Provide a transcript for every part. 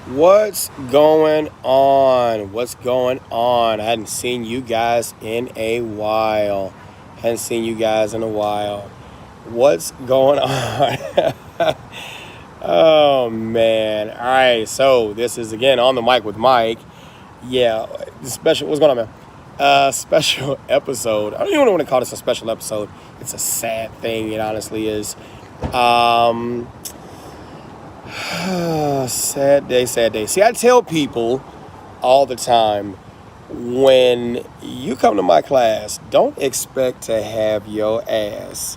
What's going on? What's going on? I hadn't seen you guys in a while. What's going on? Oh man. All right. So this is again on the mic with Mike. Yeah. Special. What's going on, man? Special episode. I don't even want to call this a special episode. It's a sad thing. It honestly is. Um, Sad day, sad day. See, I tell people all the time, when you come to my class, don't expect to have your ass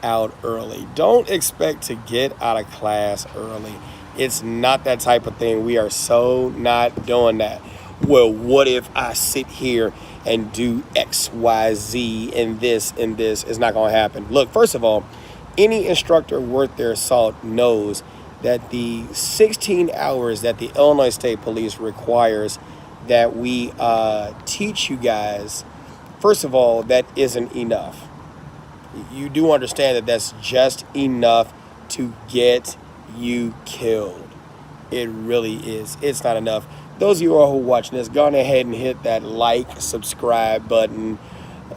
out early. Don't expect to get out of class early. It's not that type of thing. We are so not doing that. Well, what if I sit here and do X, Y, Z and this and this? It's not going to happen. Look, first of all, any instructor worth their salt knows that the 16 hours that the Illinois State Police requires that we teach you guys, first of all, that isn't enough. You do understand that that's just enough to get you killed. It really is. It's not enough. Those of you all who are watching this, go on ahead and hit that like, subscribe button,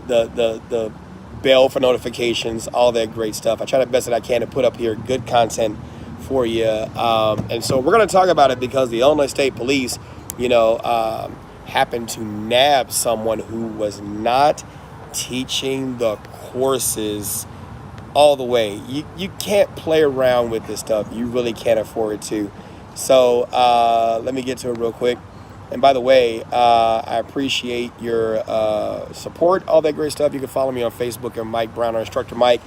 the bell for notifications, all that great stuff. I try the best that I can to put up here good content for you. And so we're going to talk about it because the Illinois State Police, happened to nab someone who was not teaching the courses all the way. You can't play around with this stuff. You really can't afford to. So let me get to it real quick. And by the way, I appreciate your support, all that great stuff. You can follow me on Facebook at Mike Brown or Instructor Mike.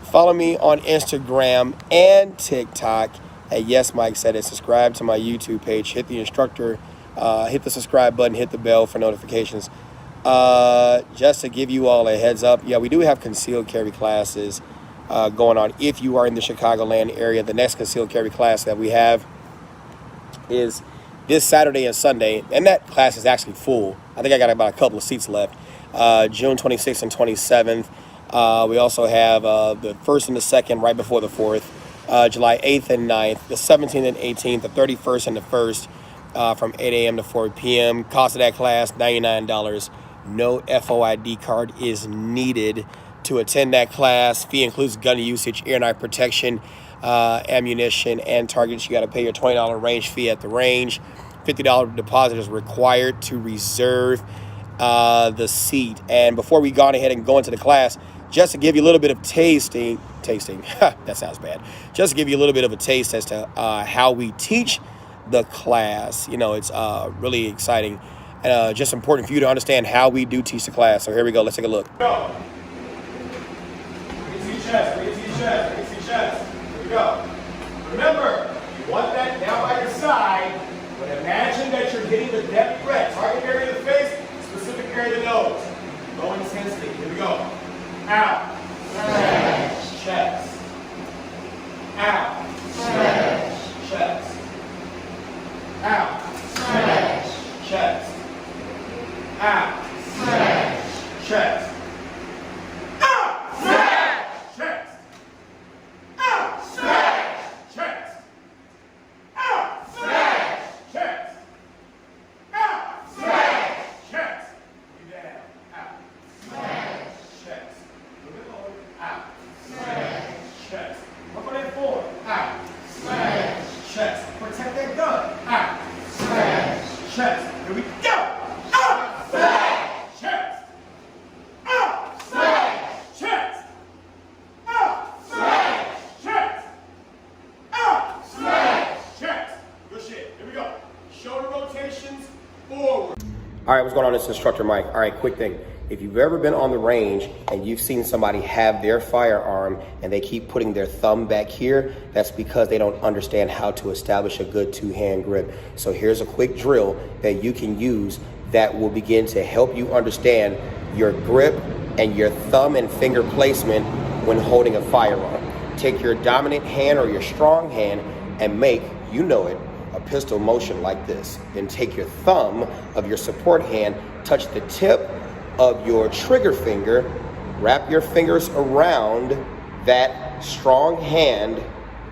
Follow me on Instagram and TikTok at Yes Mike Said It. Subscribe to my YouTube page. Hit the instructor, hit the subscribe button, hit the bell for notifications. Just to give you all a heads up, yeah, we do have concealed carry classes going on. If you are in the Chicagoland area, the next concealed carry class that we have is this Saturday and Sunday, and that class is actually full. I think I got about a couple of seats left. June 26th and 27th. We also have the 1st and the 2nd right before the 4th, July 8th and 9th, the 17th and 18th, the 31st and the 1st, from 8 a.m. to 4 p.m. Cost of that class, $99. No FOID card is needed to attend that class. Fee includes gun usage, ear and eye protection, ammunition, and targets. You got to pay your $20 range fee at the range. $50 deposit is required to reserve the seat. And before we go on ahead and go into the class, just to give you a little bit of tasting, that sounds bad. Just to give you a little bit of a taste as to how we teach the class. It's really exciting and just important for you to understand how we do teach the class. So here we go. Let's take a look. Go. Raise your chest. Here we go. Remember, you want that down by your side, but imagine that you're hitting the depth threat. Target area of the face, specific area of the nose. Low intensity. Here we go. Out. Stretch. Chest. Out. Stretch. Chest. Out. Stretch. Chest. Out. Stretch. Chest. Out. Stretch. Chest. Out. Stretch. Chest. Out. Stretch. Chest. Out. Stretch. Chest. You down. Out. Stretch. Chest. A little bit lower. Out. Stretch. Chest. Work on that forward. Out. Stretch. Chest. Protect that gun. Out. Stretch. Chest. Here we go. Out. Stretch. Chest. Out. Stretch. Chest. Out. Stretch. Chest. Out. Stretch. Chest. Good shit. Here we go. Shoulder rotations forward. All right, what's going on? It's Instructor Mike. All right, quick thing. If you've ever been on the range and you've seen somebody have their firearm and they keep putting their thumb back here, that's because they don't understand how to establish a good two-hand grip. So here's a quick drill that you can use that will begin to help you understand your grip and your thumb and finger placement when holding a firearm. Take your dominant hand or your strong hand and make, a pistol motion like this. Then take your thumb of your support hand, touch the tip of your trigger finger, wrap your fingers around that strong hand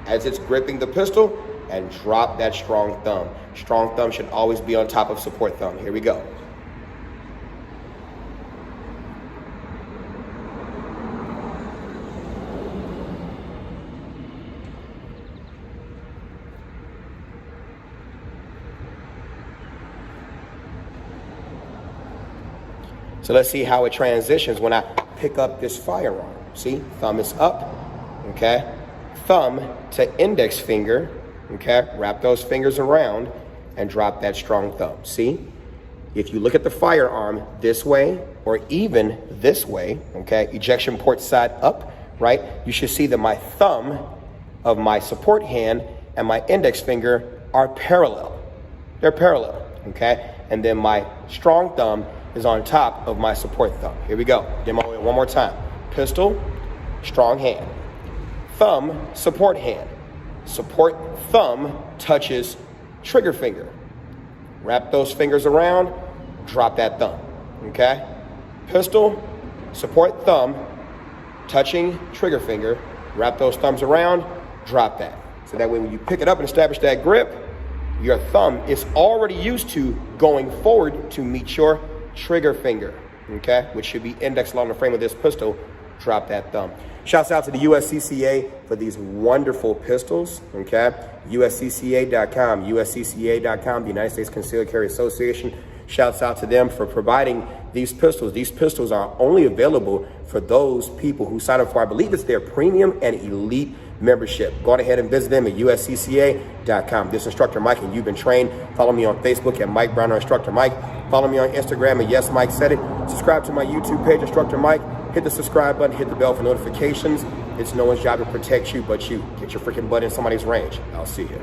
as it's gripping the pistol, and drop that strong thumb. Strong thumb should always be on top of support thumb. Here we go. So let's see how it transitions when I pick up this firearm. See, thumb is up, okay? Thumb to index finger, okay? Wrap those fingers around and drop that strong thumb. See, if you look at the firearm this way or even this way, okay? Ejection port side up, right? You should see that my thumb of my support hand and my index finger are parallel. They're parallel, okay? And then my strong thumb is on top of my support thumb. Here we go. Demo it one more time. Pistol, strong hand. Thumb, support hand. Support thumb touches trigger finger. Wrap those fingers around, drop that thumb. Okay? Pistol, support thumb, touching trigger finger. Wrap those thumbs around, drop that. So that way when you pick it up and establish that grip, your thumb is already used to going forward to meet your trigger finger, okay, which should be indexed along the frame of this pistol. Drop that thumb. Shouts out to the USCCA for these wonderful pistols, okay? USCCA.com, USCCA.com, the United States Concealed Carry Association. Shouts out to them for providing these pistols. These pistols are only available for those people who sign up for, I believe it's their premium and elite membership. Go ahead and visit them at USCCA.com. This is Instructor Mike, and you've been trained. Follow me on Facebook at Mike Brown or Instructor Mike. Follow me on Instagram at Yes Mike Said It. Subscribe to my YouTube page, Instructor Mike. Hit the subscribe button, hit the bell for notifications. It's no one's job to protect you but you. Get your freaking butt in somebody's range. I'll see you.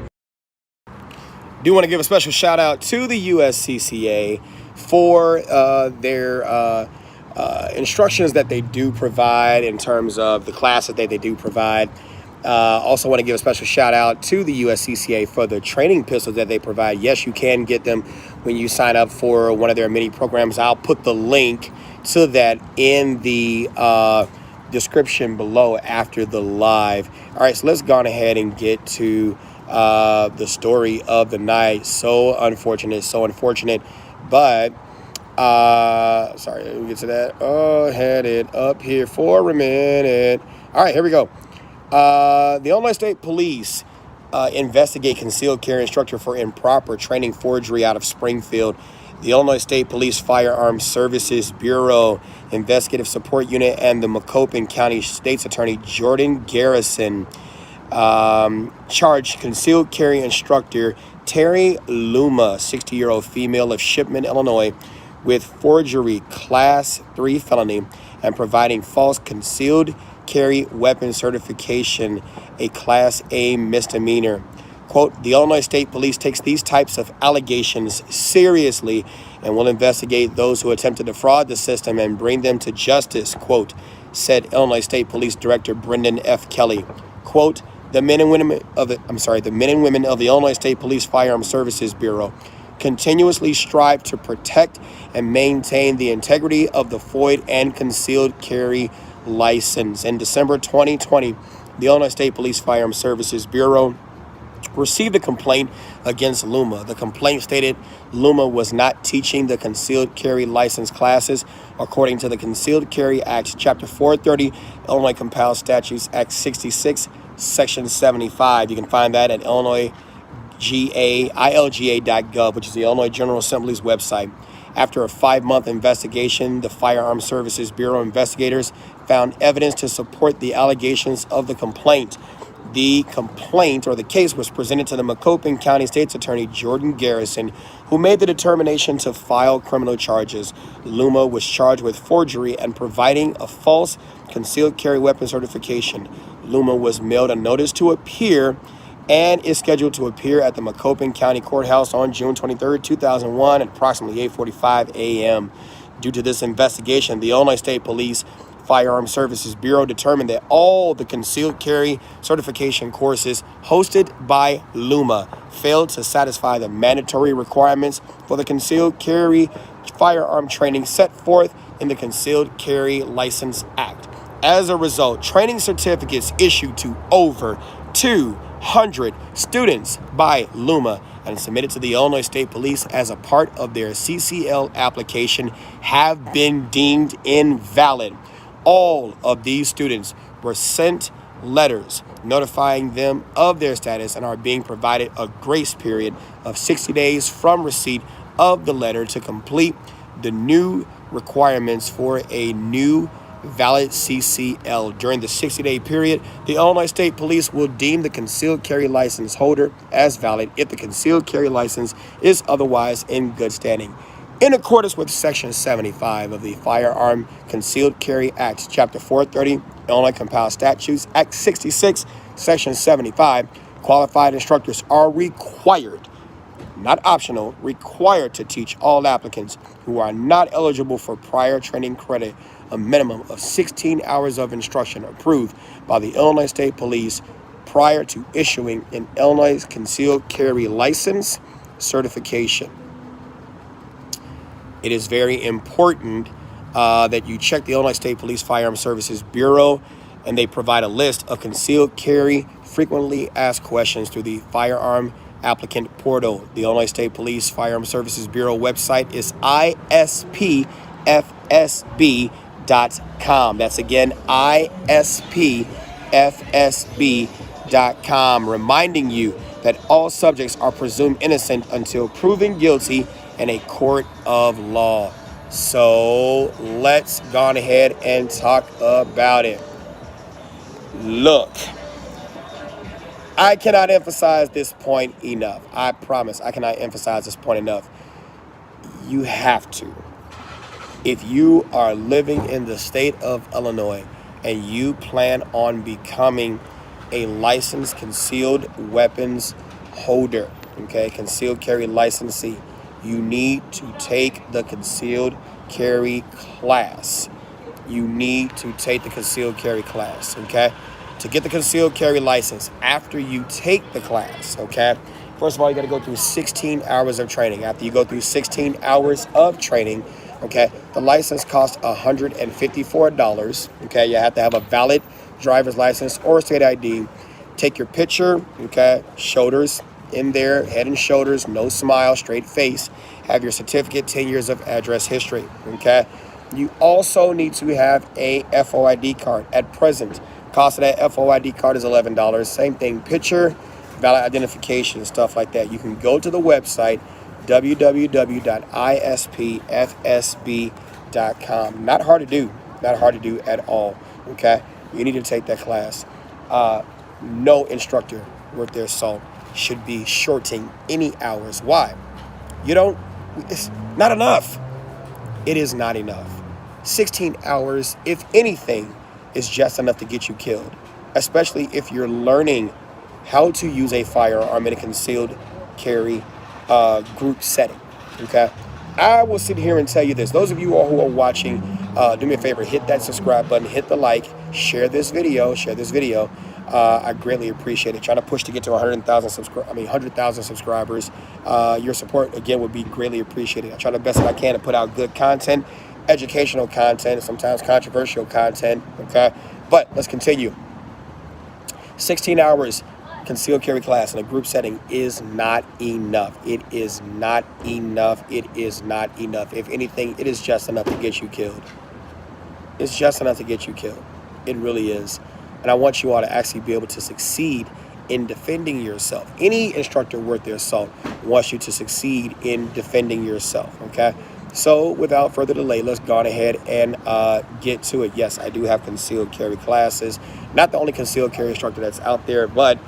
Do want to give a special shout out to the USCCA for their instructions that they do provide in terms of the classes that they do provide. Also want to give a special shout out to the USCCA for the training pistols that they provide. Yes, you can get them when you sign up for one of their many programs. I'll put the link to that in the description below after the live. All right, so let's go on ahead and get to the story of the night. So unfortunate, but sorry, let me get to that. Oh, had it up here for a minute. All right, here we go. The Illinois State Police investigate concealed carry instructor for improper training forgery out of Springfield. The Illinois State Police Firearms Services Bureau Investigative Support Unit and the Macoupin County State's Attorney Jordan Garrison charged concealed carry instructor Terry Luma, 60-year-old female of Shipman, Illinois, with forgery Class 3 felony and providing false concealed carry weapon certification, a Class A misdemeanor. Quote, the Illinois State Police takes these types of allegations seriously and will investigate those who attempt to defraud the system and bring them to justice, quote, said Illinois State Police Director Brendan F. Kelly. Quote, the men and women of the Illinois State Police Firearms Services Bureau continuously strive to protect and maintain the integrity of the FOID and concealed carry license. In December 2020, the Illinois State Police Firearms Services Bureau received a complaint against Luma. The complaint stated Luma was not teaching the concealed carry license classes according to the Concealed Carry Act, Chapter 430, Illinois Compiled Statutes Act 66, Section 75. You can find that at ilga.gov, which is the Illinois General Assembly's website. After a 5-month investigation, the Firearms Services Bureau investigators found evidence to support the allegations of the complaint. The complaint or the case was presented to the Macoupin County State's Attorney Jordan Garrison, who made the determination to file criminal charges. Luma was charged with forgery and providing a false concealed carry weapon certification. Luma was mailed a notice to appear and is scheduled to appear at the Macoupin County Courthouse on June 23, 2001 at approximately 8:45 a.m. Due to this investigation, the Illinois State Police Firearms Services Bureau determined that all the concealed carry certification courses hosted by Luma failed to satisfy the mandatory requirements for the concealed carry firearm training set forth in the Concealed Carry License Act. As a result, training certificates issued to over 2 100 students by Luma and submitted to the Illinois State Police as a part of their CCL application have been deemed invalid. All of these students were sent letters notifying them of their status and are being provided a grace period of 60 days from receipt of the letter to complete the new requirements for a new valid CCL. During the 60-day period, the Illinois State Police will deem the concealed carry license holder as valid if the concealed carry license is otherwise in good standing. In accordance with Section 75 of the Firearm Concealed Carry Act, Chapter 430, Illinois Compiled Statutes, Act 66, Section 75, qualified instructors are required, not optional, required to teach all applicants who are not eligible for prior training credit a minimum of 16 hours of instruction approved by the Illinois State Police prior to issuing an Illinois Concealed Carry License certification. It is very important that you check the Illinois State Police Firearm Services Bureau, and they provide a list of concealed carry frequently asked questions through the Firearm Applicant Portal. The Illinois State Police Firearm Services Bureau website is ispfsb.com. That's again ispfsb.com, reminding you that all subjects are presumed innocent until proven guilty in a court of law. So let's go on ahead and talk about it. Look, I cannot emphasize this point enough. I promise I cannot emphasize this point enough. You have to. If you are living in the state of Illinois and you plan on becoming a licensed concealed weapons holder, okay, concealed carry licensee, you need to take the concealed carry class. You need to take the concealed carry class, okay? To get the concealed carry license, after you take the class, okay? First of all, you got to go through 16 hours of training. After you go through 16 hours of training, okay, the license costs $154, okay? You have to have a valid driver's license or state ID. Take your picture, okay? Shoulders in there, head and shoulders, no smile, straight face. Have your certificate, 10 years of address history, okay? You also need to have a FOID card. At present, cost of that FOID card is $11. Same thing, picture, valid identification, stuff like that. You can go to the website, www.ispfsb.com. Not hard to do at all, okay? You need to take that class. No instructor worth their salt should be shorting any hours. Why? It's not enough. It is not enough. 16 hours, if anything, is just enough to get you killed, especially if you're learning how to use a firearm in a concealed carry group setting, okay? I will sit here and tell you this. Those of you all who are watching, do me a favor, hit that subscribe button, hit the like, share this video. I greatly appreciate it. Trying to push to get to 100,000 subscribers. Your support, again, would be greatly appreciated. I try the best that I can to put out good content, educational content, sometimes controversial content, okay? But let's continue. 16 hours concealed carry class in a group setting is not enough. It is not enough. It is not enough. If anything, it is just enough to get you killed. It's just enough to get you killed. It really is. And I want you all to actually be able to succeed in defending yourself. Any instructor worth their salt wants you to succeed in defending yourself, okay? So without further delay, let's go on ahead and get to it. Yes, I do have concealed carry classes. Not the only concealed carry instructor that's out there, but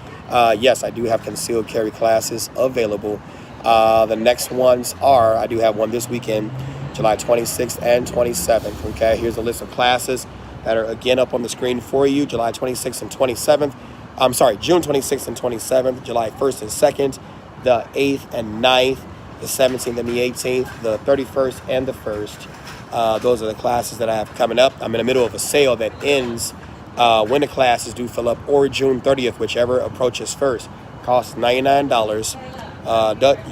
yes, I do have concealed carry classes available. The next ones are, I do have one this weekend, July 26th and 27th, okay? Here's a list of classes that are again up on the screen for you. July 26th and 27th. I'm sorry, June 26th and 27th, July 1st and 2nd, the 8th and 9th, the 17th and the 18th, the 31st and the 1st. Those are the classes that I have coming up. I'm in the middle of a sale that ends when the classes do fill up, or June 30th, whichever approaches first. Costs $99.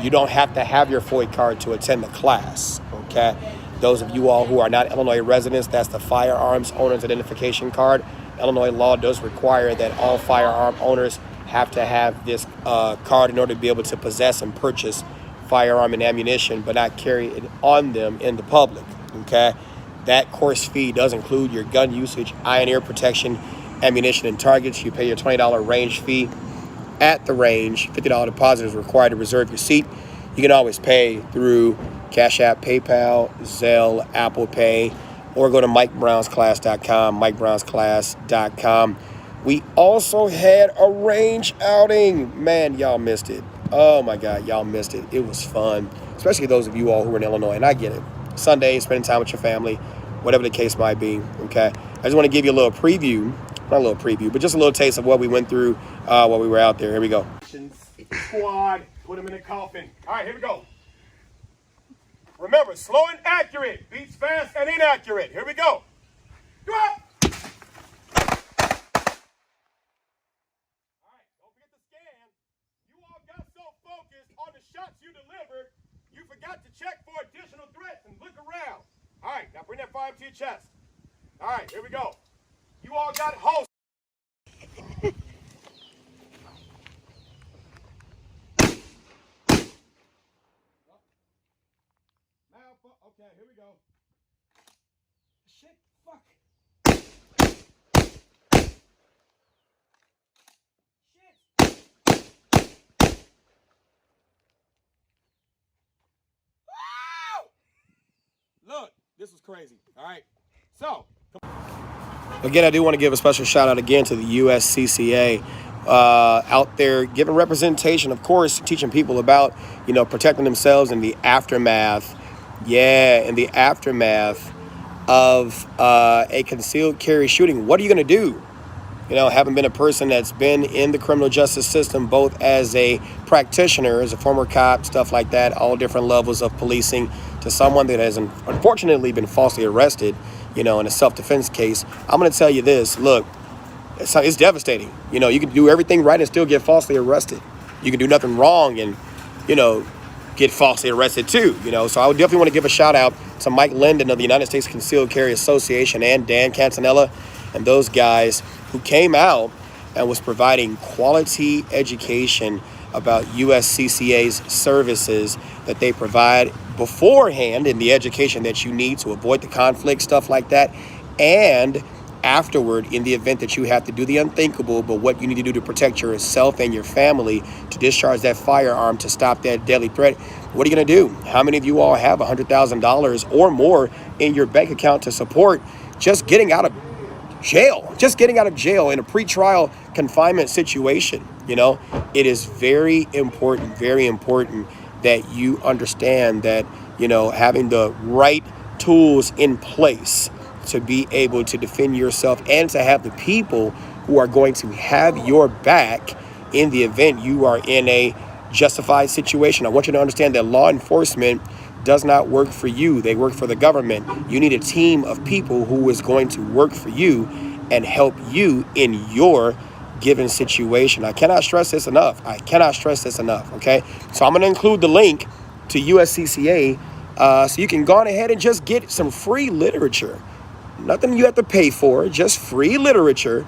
You don't have to have your FOID card to attend the class, okay? Those of you all who are not Illinois residents, that's the Firearms Owner's Identification Card. Illinois law does require that all firearm owners have to have this card in order to be able to possess and purchase firearm and ammunition, but not carry it on them in the public, okay? That course fee does include your gun usage, eye and ear protection, ammunition, and targets. You pay your $20 range fee at the range. $50 deposit is required to reserve your seat. You can always pay through Cash App, PayPal, Zelle, Apple Pay, or go to MikeBrownsClass.com, MikeBrownsClass.com. We also had a range outing. Man, y'all missed it. Oh my God, y'all missed it. It was fun, especially those of you all who are in Illinois, and I get it. Sunday, spending time with your family, whatever the case might be, okay? I just want to give you a little preview, not a little preview, but just a little taste of what we went through while we were out there. Here we go. Squad, put them in the coffin. All right, here we go. Remember, slow and accurate beats fast and inaccurate. Here we go. Go out. All right, don't forget to scan. You all got so focused on the shots you delivered, you forgot to check for additional threats and look around. All right, now bring that firearm to your chest. All right, here we go. You all got host. Okay, here we go. Shit, fuck. Shit. Look, this was crazy. All right. So, again, I do want to give a special shout out again to the USCCA out there giving representation, of course, teaching people about, protecting themselves in the aftermath. Yeah, in the aftermath of a concealed carry shooting. What are you going to do? Having been a person that's been in the criminal justice system, both as a practitioner, as a former cop, stuff like that, all different levels of policing, to someone that has unfortunately been falsely arrested, in a self-defense case. I'm going to tell you this. Look, it's devastating. You can do everything right and still get falsely arrested. You can do nothing wrong and, get falsely arrested too, So I would definitely want to give a shout out to Mike Linden of the United States Concealed Carry Association and Dan Cantanella and those guys who came out and was providing quality education about USCCA's services that they provide beforehand in the education that you need to avoid the conflict, stuff like that, and afterward in the event that you have to do the unthinkable, but what you need to do to protect yourself and your family, to discharge that firearm, to stop that deadly threat. What are you going to do? How many of you all have $100,000 or more in your bank account to support just getting out of jail in a pretrial confinement situation? It is very important that you understand that, having the right tools in place to be able to defend yourself and to have the people who are going to have your back in the event you are in a justified situation. I want you to understand that law enforcement does not work for you. They work for the government. You need a team of people who is going to work for you and help you in your given situation. I cannot stress this enough. Okay? So I'm going to include the link to USCCA so you can go on ahead and just get some free literature. Nothing you have to pay for, just free literature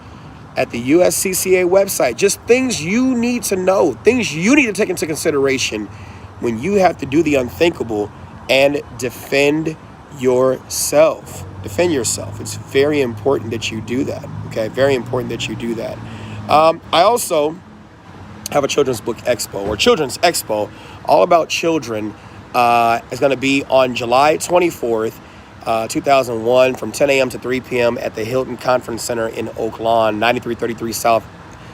at the USCCA website. Just things you need to know, things you need to take into consideration when you have to do the unthinkable and defend yourself. Defend yourself. It's very important that you do that. Okay, very important that you do that. I also have a children's book expo, or children's expo, all about children. It's going to be on July 24th. 2001 from 10 a.m. to 3 p.m. at the Hilton Conference Center in Oak Lawn, 9333 South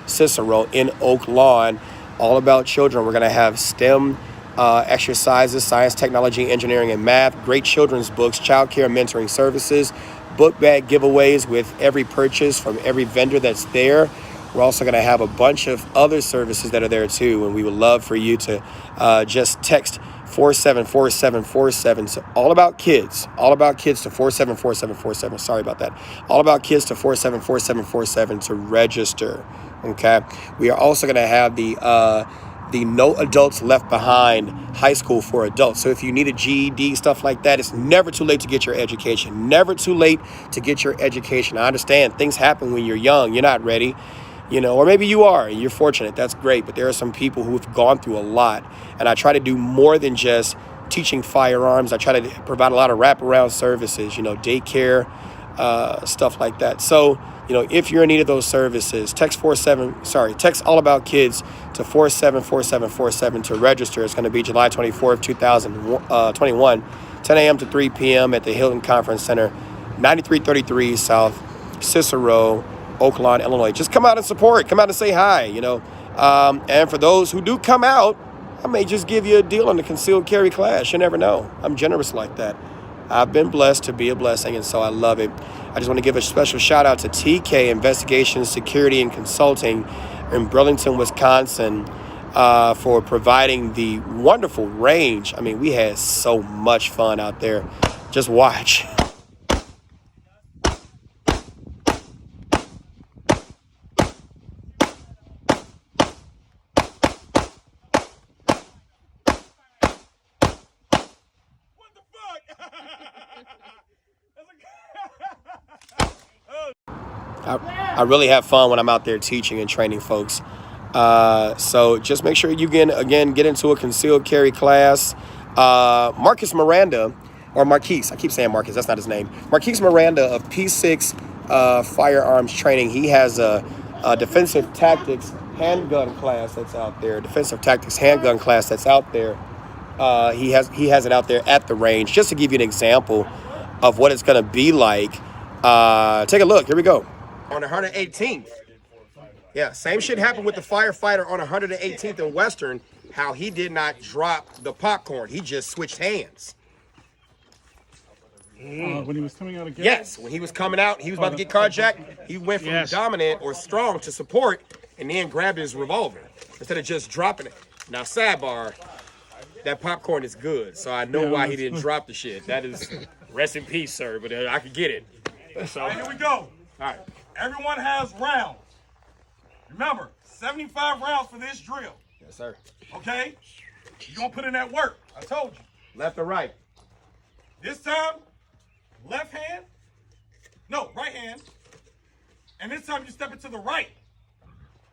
Cicero in Oak Lawn. All about children. We're going to have STEM exercises, science, technology, engineering, and math, great children's books, child care mentoring services, book bag giveaways with every purchase from every vendor that's there. We're also going to have a bunch of other services that are there too, and we would love for you to just text 474747. So all about kids to 474747. Sorry about that. All about kids to 474747 to register. Okay. We are also going to have the No Adults Left Behind high school for adults. So if you need a GED, stuff like that, it's never too late to get your education. Never too late to get your education. I understand things happen when you're young. You're not ready. you know, or maybe you are and you're fortunate. That's great. But there are some people who've gone through a lot. And I try to do more than just teaching firearms. I try to provide a lot of wraparound services, you know, daycare, stuff like that. So, you know, if you're in need of those services, text All About Kids to 474747 to register. It's going to be July 24th, 2021, 10 a.m. to 3 p.m. at the Hilton Conference Center, 9333 South Cicero, Oak Lawn, Illinois. Just come out and support. Come out and say hi, you know. And for those who do come out, I may just give you a deal on the concealed carry class. You never know. I'm generous like that. I've been blessed to be a blessing, and so I love it. I just want to give a special shout out to TK Investigations, Security, and Consulting in Burlington, Wisconsin, for providing the wonderful range. I mean, we had so much fun out there. Just watch. I really have fun when I'm out there teaching and training folks. So just make sure you get into a concealed carry class. Marquise Miranda, or Marquise, I keep saying Marcus, that's not his name. Marquise Miranda of P6 Firearms Training. He has a defensive tactics handgun class that's out there. Defensive tactics handgun class that's out there. He has it out there at the range. Just to give you an example of what it's going to be like. Take a look. Here we go. On 118th. Yeah, same shit happened with the firefighter on 118th and Western, how he did not drop the popcorn. He just switched hands. When he was coming out again? Yes, when he was coming out, he was about to get carjacked. He went from dominant or strong to support and then grabbed his revolver instead of just dropping it. Now, sidebar, that popcorn is good, so I know why he didn't drop the shit. That is, rest in peace, sir, but I could get it. So, All right, here we go. All right. Everyone has rounds. Remember, 75 rounds for this drill. Yes, sir. Okay? You're going to put in that work. I told you. Left or right? This time, left hand. No, right hand. And this time you step it to the right.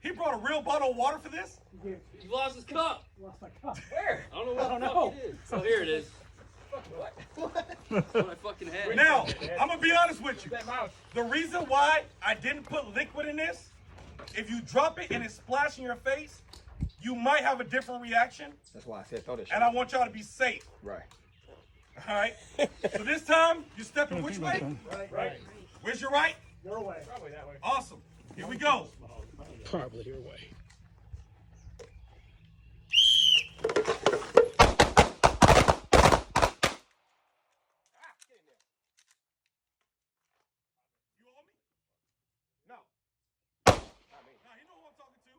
He brought a real bottle of water for this? He lost his cup. Lost my cup. Where? I don't know what the fuck it is. Oh, here it is. What I fucking had. Now, I'm going to be honest with you. The reason why I didn't put liquid in this, if you drop it and it splashes in your face, you might have a different reaction. That's why I said throw this shit. And I want y'all to be safe. Right. All right? So this time, you're stepping which way? Right. Where's your right? Your way. Probably that way. Awesome. Here we go. Probably your way. You owe me? No. No, you know who I'm talking to.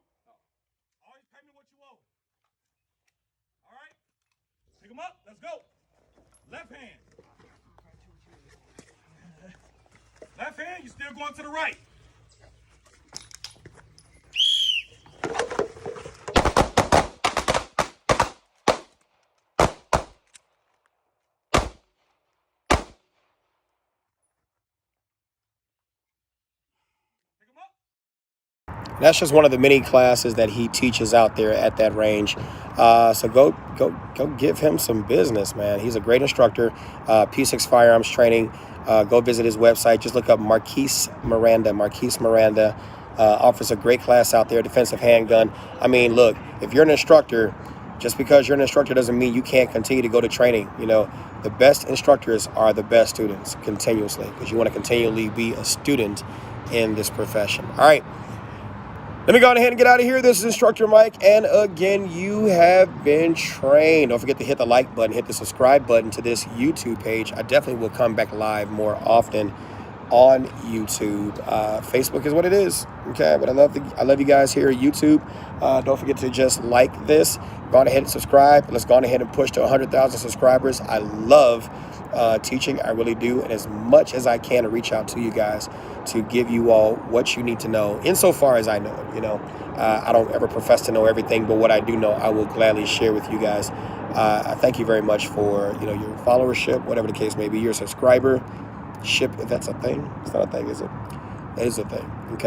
Always pay me what you owe. All right? Pick them up. Let's go. Left hand. Left hand, you're still going to the right. Pick them up. That's just one of the many classes that he teaches out there at that range. So go give him some business, man. He's a great instructor. P6 Firearms Training. Go visit his website. Just look up Marquise Miranda. Marquise Miranda offers a great class out there, defensive handgun. I mean, look, if you're an instructor, just because you're an instructor doesn't mean you can't continue to go to training. You know, the best instructors are the best students continuously, because you want to continually be a student in this profession. All right. Let me go ahead and get out of here. This is Instructor Mike. And again, you have been trained. Don't forget to hit the like button, hit the subscribe button to this YouTube page. I definitely will come back live more often on YouTube. Facebook is what it is. Okay, but I love you guys here at YouTube. Don't forget to just like this. Go on ahead and subscribe. Let's go on ahead and push to 100,000 subscribers. I love teaching. I really do. And as much as I can to reach out to you guys to give you all what you need to know, insofar as I know it. You know, I don't ever profess to know everything, but what I do know, I will gladly share with you guys. I thank you very much for, you know, your followership, whatever the case may be, your subscribership, if that's a thing. It's not a thing, is it? It is a thing. Okay.